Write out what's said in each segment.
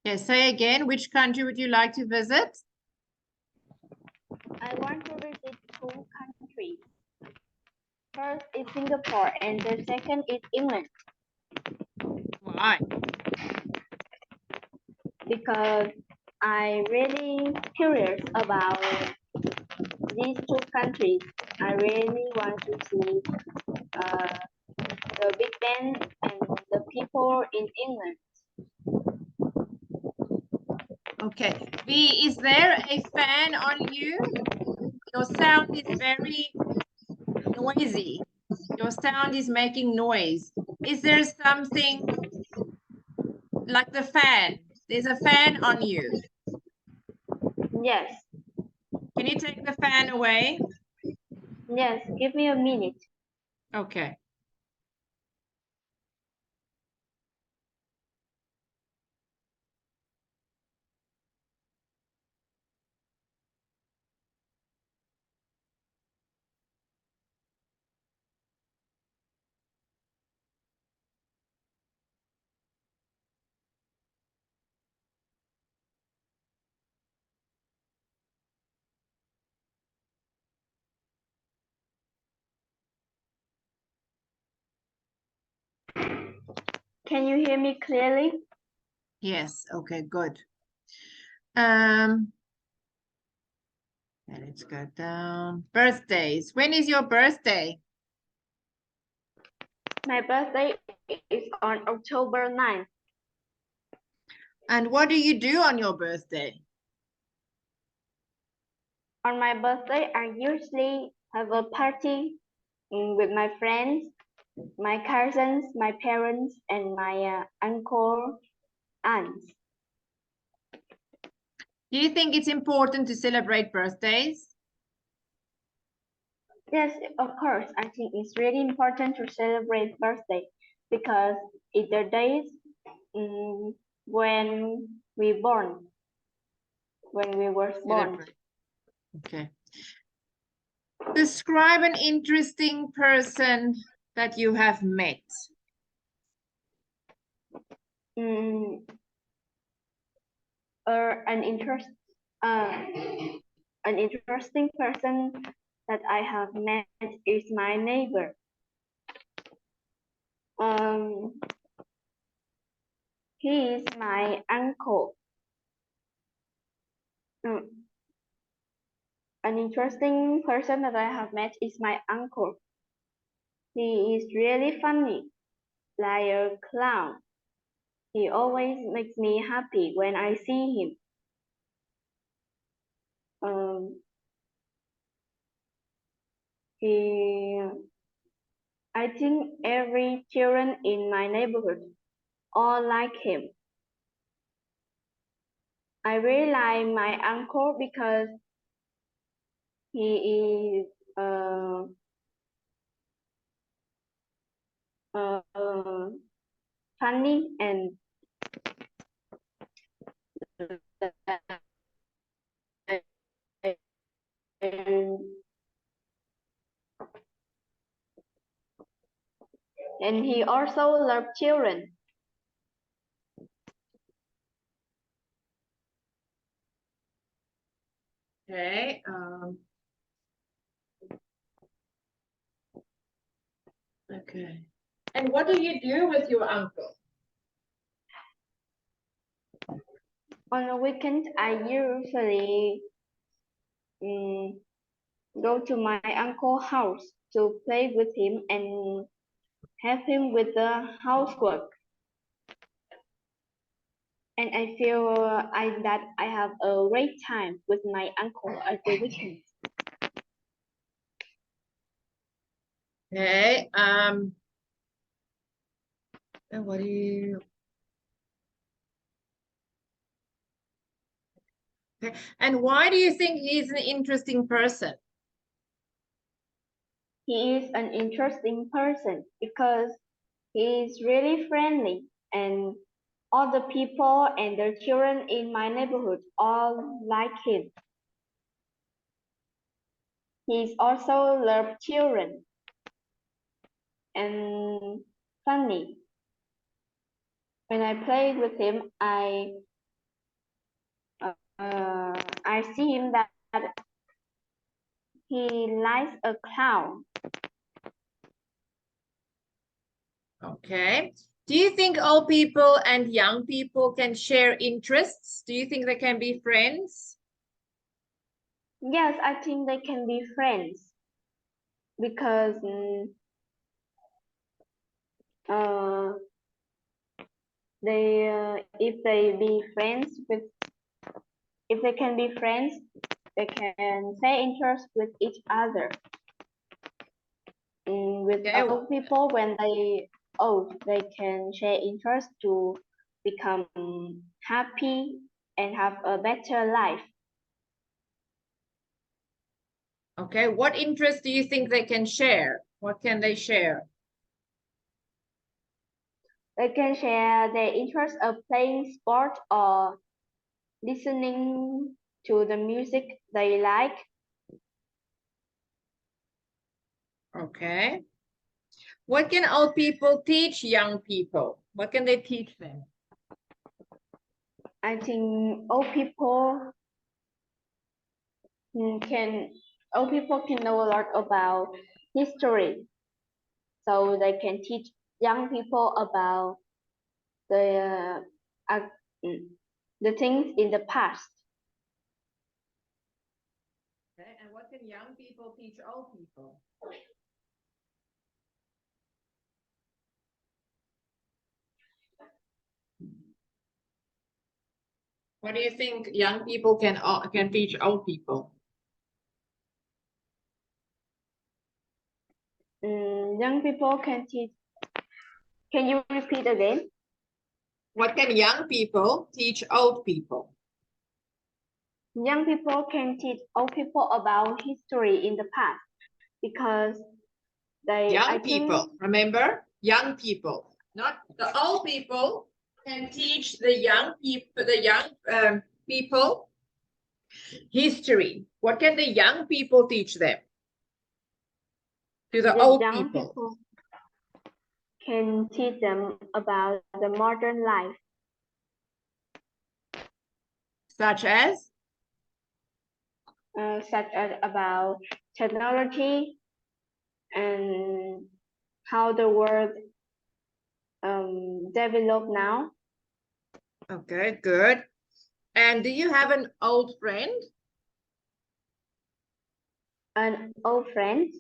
Yes, say again, which country would you like to visit? I want to visit two countries. First is Singapore and the second is England. Why? Because I really curious about these two countries. I really want to see the Big Ben and the people in England. Okay. V, is there a fan on you? Your sound is very noisy. Your sound is making noise. Is there something like the fan? There's a fan on you. Yes, Can you take the fan away? yes, give me a minute. Okay. Can you hear me clearly? Yes. Okay, good. Let's go down. Birthdays. When is your birthday? My birthday is on October 9th. And what do you do on your birthday? On my birthday, I usually have a party with my friends, my cousins, my parents, and my uncle, aunts. Do you think it's important to celebrate birthdays? Yes, of course. I think it's really important to celebrate birthday because it's the days when we born, when we were born. Celebrate. Okay. Describe an interesting person that you have met. Mm, or an interesting person that I have met is my neighbor. He is my uncle. An interesting person that I have met is my uncle. He is really funny, like a clown. He always makes me happy when I see him. He, I think every children in my neighborhood all like him. I really like my uncle because he is funny and he also loves children. Okay. Okay. And what do you do with your uncle? On the weekend, I usually go to my uncle's house to play with him and help him with the housework. And I feel that I have a great time with my uncle at the weekend. Okay. What do you? Okay. And why do you think he's an interesting person? He is an interesting person because he is really friendly and all the people and the children in my neighborhood all like him. He also loves children and funny. When I play with him, I I see him that he likes a clown. Okay. Do you think old people and young people can share interests? Do you think they can be friends? Yes, I think they can be friends because they if they be friends with if they can be friends, they can share interest with each other. With Okay. old people, when they old, they can share interest to become happy and have a better life. Okay. What interests do you think they can share? What can they share? They can share their interest of playing sport or listening to the music they like. Okay. What can old people teach young people? What can they teach them? I think can old people can know a lot about history, so they can teach young people about the uh, mm, the things in the past. Okay. And what can young people teach old people? What do you think young people can teach old people? Young people can teach. Can you repeat again? What can young people teach old people? Young people can teach old people about history in the past because I Young think, people, remember? Young people, not the old people can teach the young people history. What can the young people teach them? To the the old young people, people can teach them about the modern life, such as? such as about technology and how the world develop now. Okay, good. And do you have an old friend? An old friend.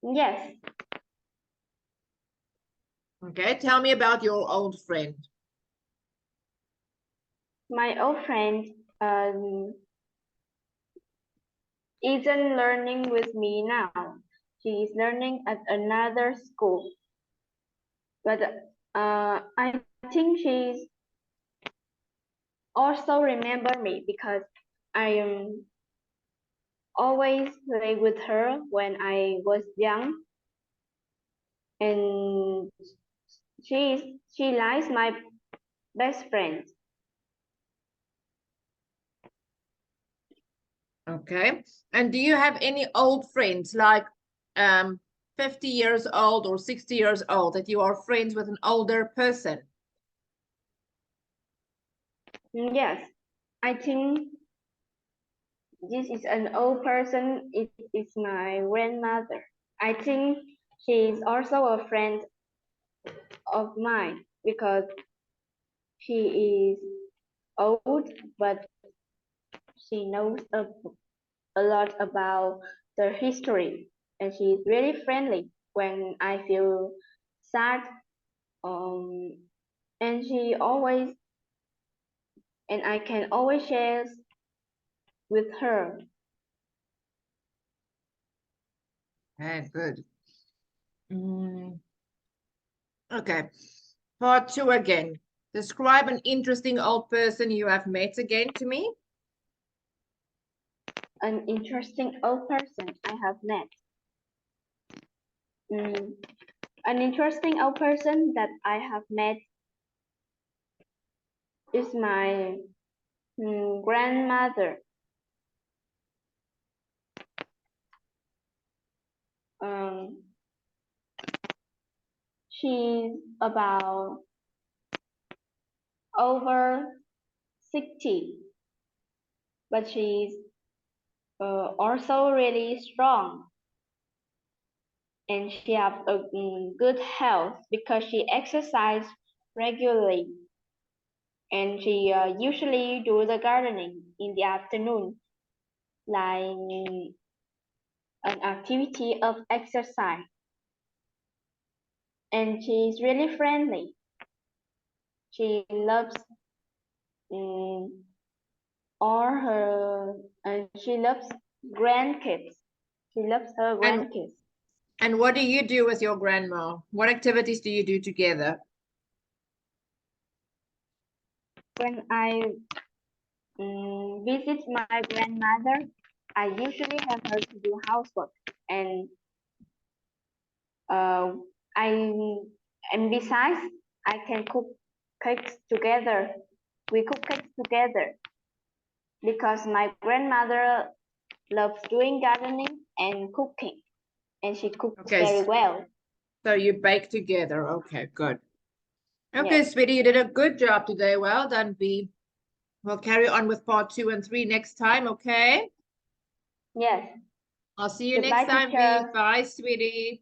Yes, Okay, tell me about your old friend. my old friend isn't learning with me now. She is learning at another school. But I think she's also remember me because I always play with her when I was young, and she likes my best friend. Okay. And do you have any old friends like 50 years old or 60 years old that you are friends with an older person? Yes, I think this is an old person. It is my grandmother. I think she is also a friend of mine because she is old, but she knows a lot about the history, and she is really friendly when I feel sad. Um, and she always and I can always share with her. Okay, good. Okay. Part 2 again. Describe an interesting old person you have met again to me. An interesting old person I have met. An interesting old person that I have met is my grandmother. Um, she's about over 60, but she's also really strong. And she has a good health because she exercises regularly. And she usually do the gardening in the afternoon, like an activity of exercise. And she's really friendly. She loves all her, and she loves grandkids. She loves her grandkids. And what do you do with your grandma? What activities do you do together? When I visit my grandmother, I usually have her to do housework, and and besides, I can cook cakes together. We cook cakes together because my grandmother loves doing gardening and cooking, and she cooks very well. So you bake together. Okay, good. Okay, Yes. sweetie, you did a good job today. Well done, B. We'll carry on with part 2 and 3 next time, okay? Yes. I'll see you Goodbye, next time, teacher. B. Bye, sweetie.